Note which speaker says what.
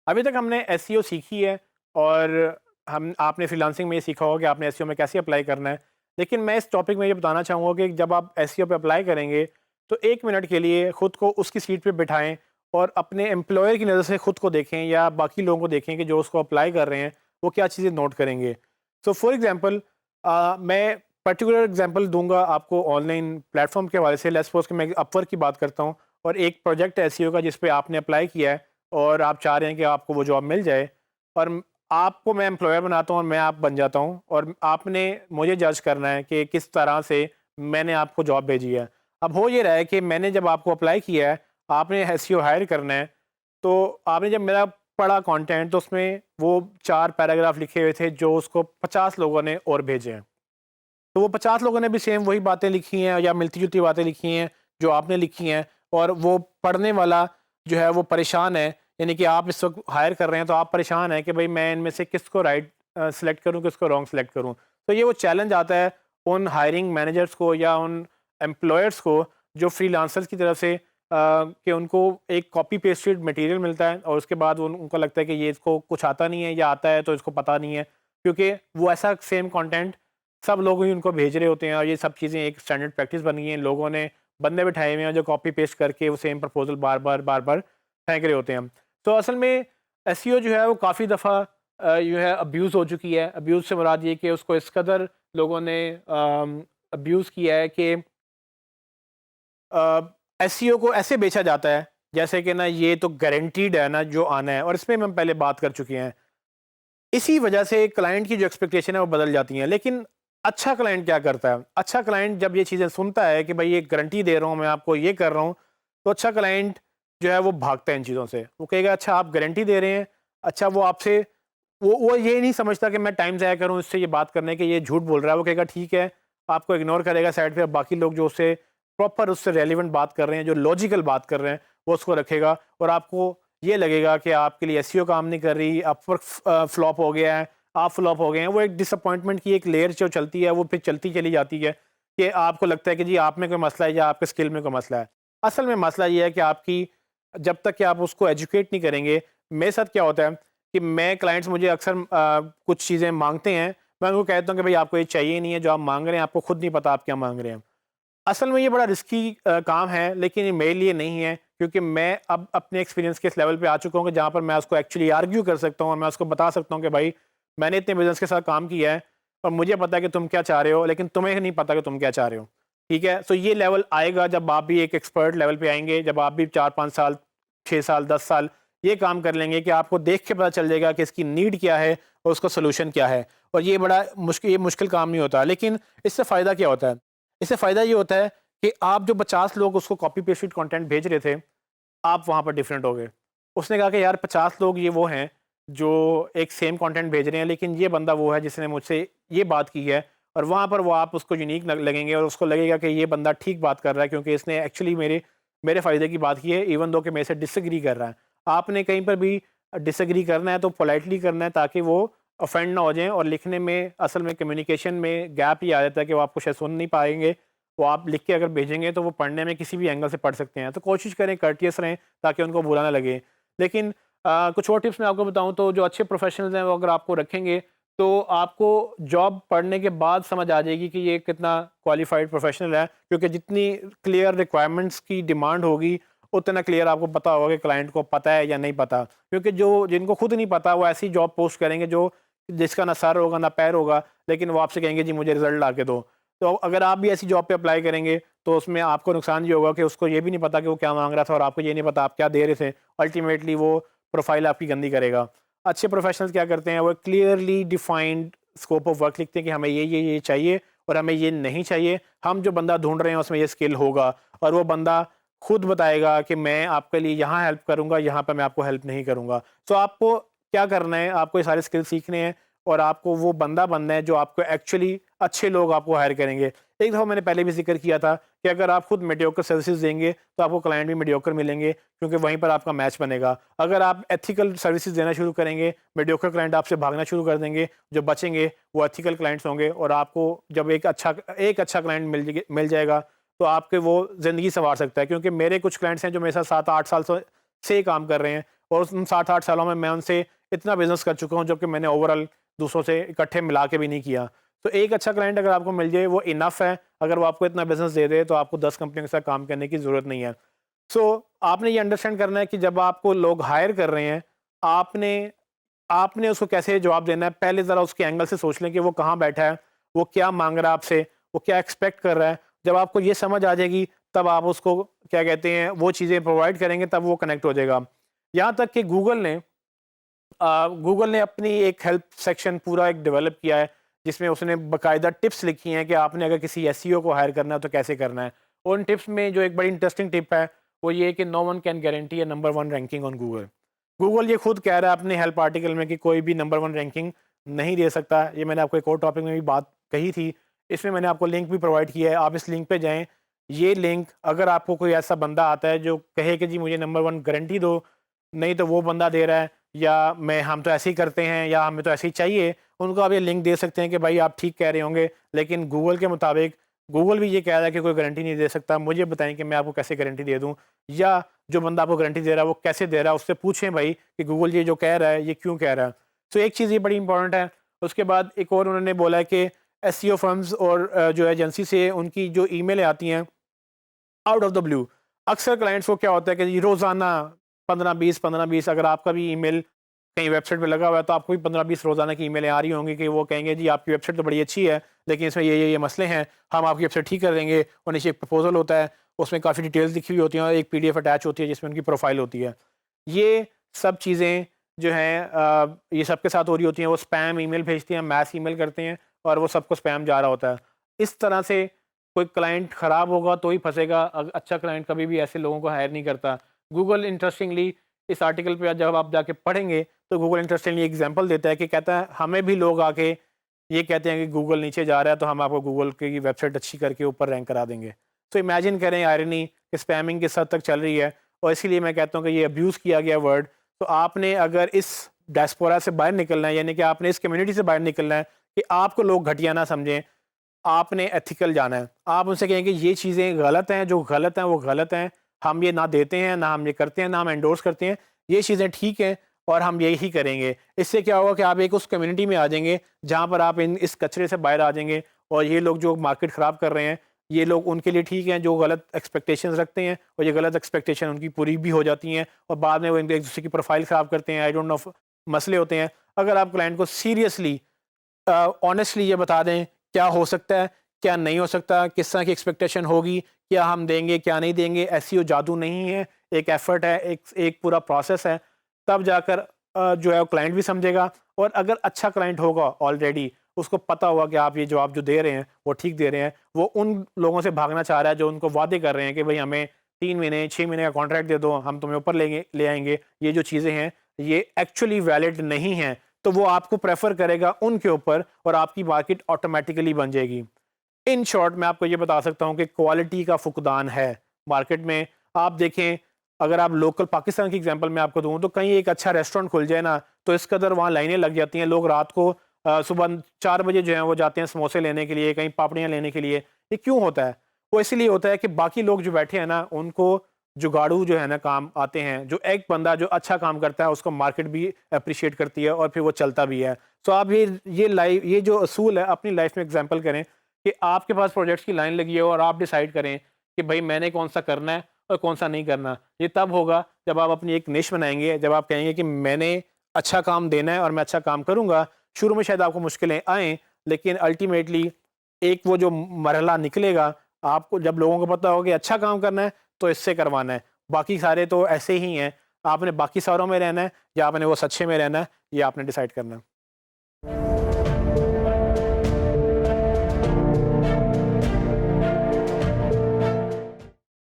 Speaker 1: अभी तक हमने एसईओ सीखी है और हम आपने फ्रीलांसिंग में ये सीखा होगा कि आपने एसईओ में कैसे अप्लाई करना है। लेकिन मैं इस टॉपिक में ये बताना चाहूँगा कि जब आप एसईओ पे अप्लाई करेंगे तो 1 मिनट के लिए खुद को उसकी सीट पे बिठाएँ और अपने एम्प्लॉयर की नज़र से खुद को देखें या बाकी लोगों को देखें कि जो उसको अप्लाई कर रहे हैं, वो क्या चीज़ें नोट करेंगे। सो फॉर एग्ज़ाम्पल मैं पर्टिकुलर एग्ज़ाम्पल दूँगा आपको ऑनलाइन प्लेटफ़ॉर्म के हवाले से। लेट्स सपोज़ कि मैं अपवर्क की बात करता हूँ और एक प्रोजेक्ट है एसईओ का जिस पे आपने अप्लाई किया है और आप चाह रहे हैं कि आपको वो जॉब मिल जाए और आपको मैं एम्प्लॉयर बनाता हूँ और मैं आप बन जाता हूँ और आपने मुझे जज करना है कि किस तरह से मैंने आपको जॉब भेजी है। अब हो ये रहा है कि मैंने जब आपको अप्लाई किया है, आपने एसईओ हायर करना है, तो आपने जब मेरा पढ़ा कंटेंट तो उसमें वो 4 पैराग्राफ लिखे हुए थे जो उसको 50 लोगों ने और भेजे हैं। तो वो 50 लोगों ने भी सेम वही बातें लिखी हैं या मिलती-जुलती बातें लिखी हैं जो आपने लिखी हैं और वो पढ़ने वाला जो है वो परेशान है। यानी कि आप इस वक़्त हायर कर रहे हैं तो आप परेशान हैं कि भई मैं इनमें से किसको राइट सेलेक्ट करूँ, किसको रॉन्ग सेलेक्ट करूँ। तो ये वो चैलेंज आता है उन हायरिंग मैनेजर्स को या उन एम्प्लॉयर्स को जो फ्रीलांसर्स की तरफ से कि उनको एक कॉपी पेस्टेड मटेरियल मिलता है और उसके बाद उनको लगता है कि ये इसको कुछ आता नहीं है या आता है तो इसको पता नहीं है। क्योंकि वो ऐसा सेम कंटेंट सब लोग ही उनको भेज रहे होते हैं और ये सब चीज़ें एक स्टैंडर्ड प्रैक्टिस बन गई हैं। लोगों ने बंदे बिठाए हुए हैं जो कॉपी पेस्ट करके वो सेम प्रपोज़ल बार-बार फेंक रहे होते हैं। तो असल में एसईओ जो है वो काफ़ी दफ़ा जो है अब्यूज़ हो चुकी है। अब्यूज़ से मुराद ये कि उसको इस कदर लोगों ने अब्यूज़ किया है कि एसईओ को ऐसे बेचा जाता है जैसे कि ना ये तो गारंटीड है ना जो आना है और इसमें हम पहले बात कर चुके हैं। इसी वजह से क्लाइंट की जो एक्सपेक्टेशन है वो बदल जाती हैं। लेकिन अच्छा क्लाइंट क्या करता है? अच्छा क्लाइंट जब ये चीज़ें सुनता है कि भाई ये गारंटी दे रहा हूँ, मैं आपको ये कर रहा हूँ, तो अच्छा क्लाइंट जो है वो भागता है इन चीज़ों से। वो कहेगा अच्छा आप गारंटी दे रहे हैं, अच्छा वो आपसे वो ये नहीं समझता कि मैं टाइम ज़ाया करूँ इससे ये बात करने के ये झूठ बोल रहा है। वो कहेगा ठीक है, आपको इग्नोर करेगा साइड पे। बाकी लोग जो उससे प्रॉपर उससे रेलेवेंट बात कर रहे हैं, जो लॉजिकल बात कर रहे हैं, वो उसको रखेगा और आपको ये लगेगा कि आपके लिए एसईओ काम नहीं कर रही, अपवर्क फ्लॉप हो गया है, आप फ्लॉप हो गए हैं। वो एक डिसअपॉइंटमेंट की एक लेयर जो चलती है, वो फिर चलती चली जाती है कि आपको लगता है कि जी आप में कोई मसला है या आपके स्किल में कोई मसला है। असल में मसला ये है कि आपकी जब तक कि आप उसको एजुकेट नहीं करेंगे। मेरे साथ क्या होता है कि मैं क्लाइंट्स मुझे अक्सर कुछ चीज़ें माँगते हैं, मैं उनको कहता हूँ कि भई आपको ये चाहिए नहीं है, जो आप माँग रहे हैं आपको खुद नहीं पता आप क्या माँग रहे हैं। असल में ये बड़ा रिस्की काम है लेकिन ये मेरे लिए नहीं है क्योंकि मैं अब अपने एक्सपीरियंस के इस लेवल पे आ चुका हूँ कि जहाँ पर मैं उसको एक्चुअली आर्ग्यू कर सकता हूँ और मैं उसको बता सकता हूँ कि भाई मैंने इतने बिजनेस के साथ काम किया है और मुझे पता है कि तुम क्या चाह रहे हो लेकिन तुम्हें नहीं पता कि तुम क्या चाह रहे हो। ठीक है, तो ये लेवल आएगा जब आप भी एक एक्सपर्ट लेवल पे आएंगे, जब आप भी 4-5 साल 6 साल 10 साल ये काम कर लेंगे कि आपको देख के पता चल जाएगा कि इसकी नीड क्या है और उसका सोल्यूशन क्या है। और ये बड़ा मुश्किल, ये मुश्किल काम नहीं होता। लेकिन इससे फ़ायदा क्या होता है? इससे फ़ायदा ये होता है कि आप जो 50 लोग उसको कॉपी पेस्टेड कंटेंट भेज रहे थे, आप वहाँ पर डिफरेंट हो गए। उसने कहा कि यार 50 लोग ये वो हैं, जो एक सेम कंटेंट भेज रहे हैं, लेकिन ये बंदा वो है जिसने मुझसे ये बात की है और वहाँ पर वो आप उसको यूनिक लगेंगे और उसको लगेगा कि ये बंदा ठीक बात कर रहा है क्योंकि इसने एक्चुअली मेरे मेरे फ़ायदे की बात की है, इवन दो कि मेरे से डिसएग्री कर रहा है। आपने कहीं पर भी डिसएग्री करना है तो पोलाइटली करना है ताकि वो ऑफेंड ना हो जाएँ और लिखने में असल में कम्युनिकेशन में गैप ही आ जाता है कि वो आपको शायद सुन नहीं पाएँगे। वो आप लिख के अगर भेजेंगे तो वो पढ़ने में किसी भी एंगल से पढ़ सकते हैं। तो कोशिश करें कर्टियस रहें ताकि उनको बुरा ना लगे। लेकिन कुछ और टिप्स मैं आपको बताऊँ तो जो अच्छे प्रोफ़ेशनल्स हैं वो अगर आपको रखेंगे तो आपको जॉब पढ़ने के बाद समझ आ जाएगी कि ये कितना क्वालिफ़ाइड प्रोफ़ेशनल है। क्योंकि जितनी क्लियर रिक्वायरमेंट्स की डिमांड होगी, उतना क्लियर आपको पता होगा कि क्लाइंट को पता है या नहीं पता। क्योंकि जो जिनको खुद नहीं पता वो ऐसी जॉब पोस्ट करेंगे जो जिसका ना सर होगा ना पैर होगा, लेकिन वो आपसे कहेंगे जी मुझे रिज़ल्ट ला के दो। तो अगर आप भी ऐसी जॉब पे अप्लाई करेंगे तो उसमें आपको नुकसान ये होगा कि उसको ये भी नहीं पता कि वो क्या माँग रहा था और आपको ये नहीं पता आप क्या दे रहे थे। अल्टीमेटली वो प्रोफ़ाइल आपकी गंदी करेगा। अच्छे प्रोफ़ेशनल्स क्या करते हैं, वो clearly defined scope of work लिखते हैं कि हमें ये चाहिए और हमें ये नहीं चाहिए। हम जो बंदा ढूँढ रहे हैं उसमें ये स्किल होगा और वो बंदा खुद बताएगा कि मैं आपके लिए यहाँ हेल्प करूँगा, यहाँ पे मैं आपको हेल्प नहीं करूँगा। तो आपको क्या करना है, आपको ये सारे स्किल सीखने हैं और आपको वो बंदा बनना है जो आपको एक्चुअली अच्छे लोग आपको हायर करेंगे। एक दफ़ा मैंने पहले भी ज़िक्र किया था कि अगर आप खुद मीडियोकर सर्विसेज़ देंगे तो आपको क्लाइंट भी मीडियोकर मिलेंगे क्योंकि वहीं पर आपका मैच बनेगा। अगर आप एथिकल सर्विसेज़ देना शुरू करेंगे, मीडियोकर क्लाइंट आपसे भागना शुरू कर देंगे, जो बचेंगे वो एथिकल क्लाइंट्स होंगे और आपको जब एक अच्छा क्लाइंट मिल जाएगा तो आपके वो ज़िंदगी सँवार सकता है। क्योंकि मेरे कुछ क्लाइंट्स हैं जो मेरे साथ 7-8 साल से काम कर रहे हैं और उन 7-8 सालों में मैं उनसे इतना बिजनेस कर चुका हूँ जबकि मैंने ओवरऑल दूसरों से इकट्ठे मिला के भी नहीं किया। तो एक अच्छा क्लाइंट अगर आपको मिल जाए वो इनफ है। अगर वो आपको इतना बिजनेस दे दे तो आपको 10 कंपनियों के साथ काम करने की ज़रूरत नहीं है। सो आपने ये अंडरस्टैंड करना है कि जब आपको लोग हायर कर रहे हैं, आपने आपने उसको कैसे जवाब देना है। पहले ज़रा उसके एंगल से सोच लें कि वो कहाँ बैठा है, वो क्या मांग रहा है आपसे, वो क्या एक्सपेक्ट कर रहा है। जब आपको ये समझ आ जाएगी तब आप उसको क्या कहते हैं वो चीज़ें प्रोवाइड करेंगे, तब वो कनेक्ट हो जाएगा। यहाँ तक कि गूगल ने अपनी एक हेल्प सेक्शन पूरा एक डेवलप किया है जिसमें उसने बाकायदा टिप्स लिखी हैं कि आपने अगर किसी एसईओ को हायर करना है तो कैसे करना है। और उन टिप्स में जो एक बड़ी इंटरेस्टिंग टिप है वो ये कि no one can guarantee a number 1 ranking on Google. Google ये खुद कह रहा है अपने हेल्प आर्टिकल में कि कोई भी नंबर 1 रैंकिंग नहीं दे सकता। ये मैंने आपको एक और टॉपिक में भी बात कही थी। इसमें मैंने आपको लिंक भी प्रोवाइड किया है, आप इस लिंक पे जाएँ। ये लिंक अगर आपको कोई ऐसा बंदा आता है जो कहे कि जी मुझे नंबर 1 गारंटी दो, नहीं तो वो बंदा दे रहा है या मैं हम तो ऐसे ही करते हैं या हमें तो ऐसे ही चाहिए, उनको आप ये लिंक दे सकते हैं कि भाई आप ठीक कह रहे होंगे, लेकिन गूगल के मुताबिक गूगल भी ये कह रहा है कि कोई गारंटी नहीं दे सकता। मुझे बताएं कि मैं आपको कैसे गारंटी दे दूं, या जो बंदा आपको गारंटी दे रहा है वो कैसे दे रहा है, उससे पूछें भाई कि गूगल ये जो कह रहा है ये क्यों कह रहा है। तो एक चीज़ ये बड़ी इंपॉर्टेंट है। उसके बाद एक और उन्होंने बोला है कि एसईओ फर्म्स और जो एजेंसी से उनकी जो ईमेलें आती हैं आउट ऑफ द ब्लू, अक्सर क्लाइंट्स को क्या होता है कि जी रोज़ाना 15-20 अगर आपका भी ईमेल कहीं वेबसाइट पे लगा हुआ है तो आपको भी 15-20 रोज़ाना की ईमेलें आ रही होंगी कि वो कहेंगे जी आपकी वेबसाइट तो बड़ी अच्छी है लेकिन इसमें ये मसले हैं, हम आपकी वेबसाइट ठीक कर देंगे। और नीचे एक प्रपोजल होता है, उसमें काफ़ी डिटेल्स लिखी हुई होती हैं और एक पीडीएफ अटैच होती है जिसमें उनकी प्रोफाइल होती है। ये सब चीज़ें जो हैं ये सबके साथ हो रही होती हैं। वो स्पैम ईमेल भेजते हैं, मैस ईमेल करते हैं और वो सबको स्पैम जा रहा होता है। इस तरह से कोई क्लाइंट ख़राब होगा तो ही फंसेगा। अच्छा क्लाइंट कभी भी ऐसे लोगों को हायर नहीं करता। गूगल इंटरेस्टिंगली इस आर्टिकल पे जब आप जाके पढ़ेंगे तो गूगल इंटरेस्टिंगली एग्जांपल देता है कि कहता है हमें भी लोग आके ये कहते हैं कि गूगल नीचे जा रहा है तो हम आपको गूगल की वेबसाइट अच्छी करके ऊपर रैंक करा देंगे। तो इमेजिन करें आयरनी कि स्पैमिंग किस हद तक चल रही है। और इसीलिए मैं कहता हूँ कि ये अब्यूज़ किया गया वर्ड। तो आपने अगर इस डायस्पोरा से बाहर निकलना है, यानी कि आपने इस कम्युनिटी से बाहर निकलना है कि आपको लोग घटिया ना समझें, आपने एथिकल जाना है। आप उनसे कहें कि ये चीज़ें गलत हैं, जो गलत हैं वो गलत हैं, हम ये ना देते हैं, ना हम ये करते हैं, ना हम एंडोर्स करते हैं, ये चीज़ें ठीक हैं और हम यही करेंगे। इससे क्या होगा कि आप एक उस कम्युनिटी में आ जाएंगे जहाँ पर आप इस कचरे से बाहर आ जाएंगे और ये लोग जो मार्केट ख़राब कर रहे हैं ये लोग उनके लिए ठीक हैं जो गलत एक्सपेक्टेशंस रखते हैं और ये गलत एक्सपेक्टेशन उनकी पूरी भी हो जाती हैं और बाद में वो एक दूसरे की प्रोफाइल ख़राब करते हैं। आई डोंट नो, मसले होते हैं। अगर आप क्लाइंट को सीरियसली ऑनेस्टली ये बता दें क्या हो सकता है, क्या नहीं हो सकता, किस तरह की एक्सपेक्टेशन होगी, क्या हम देंगे, क्या नहीं देंगे, एसईओ जादू नहीं है, एक एफर्ट है, एक पूरा प्रोसेस है। तब जाकर जो है क्लाइंट भी समझेगा। और अगर अच्छा क्लाइंट होगा ऑलरेडी, उसको पता होगा कि आप ये जवाब जो दे रहे हैं वो ठीक दे रहे हैं, वो उन लोगों से भागना चाह रहा है जो उनको वादे कर रहे हैं कि भाई हमें 3 महीने 6 महीने का कॉन्ट्रैक्ट दे दो, हम तुम्हें ऊपर ले आएंगे। ये जो चीज़ें हैं ये एक्चुअली वैलिड नहीं हैं, तो वो आपको प्रेफर करेगा उनके ऊपर और आपकी मार्केट ऑटोमेटिकली बन जाएगी। इन शॉर्ट मैं आपको ये बता सकता हूँ कि क्वालिटी का फुकदान है मार्केट में। आप देखें, अगर आप लोकल पाकिस्तान की एग्जांपल मैं आपको दूं तो कहीं एक अच्छा रेस्टोरेंट खुल जाए ना तो इस कदर वहाँ लाइनें लग जाती हैं। लोग रात को सुबह 4 बजे जो है वो जाते हैं समोसे लेने के लिए, कहीं पापड़ियाँ लेने के लिए। ये क्यों होता है? वो इसीलिए होता है कि बाकी लोग जो बैठे हैं ना उनको जुगाड़ू जो है ना काम आते हैं। जो एक बंदा जो अच्छा काम करता है उसको मार्केट भी अप्रिशिएट करती है और फिर वो चलता भी है। तो आप ये जो असूल है अपनी लाइफ में एग्जाम्पल करें कि आपके पास प्रोजेक्ट्स की लाइन लगी है और आप डिसाइड करें कि भाई मैंने कौन सा करना है और कौन सा नहीं करना। ये तब होगा जब आप अपनी एक निश बनाएंगे, जब आप कहेंगे कि मैंने अच्छा काम देना है और मैं अच्छा काम करूंगा। शुरू में शायद आपको मुश्किलें आएँ लेकिन अल्टीमेटली एक वो जो मरहला निकलेगा, आपको जब लोगों को पता होगा कि अच्छा काम करना है तो इससे करवाना है, बाकी सारे तो ऐसे ही हैं। आपने बाकी सारों में रहना है या आपने वो सच्चे में रहना है, ये आपने डिसाइड करना है।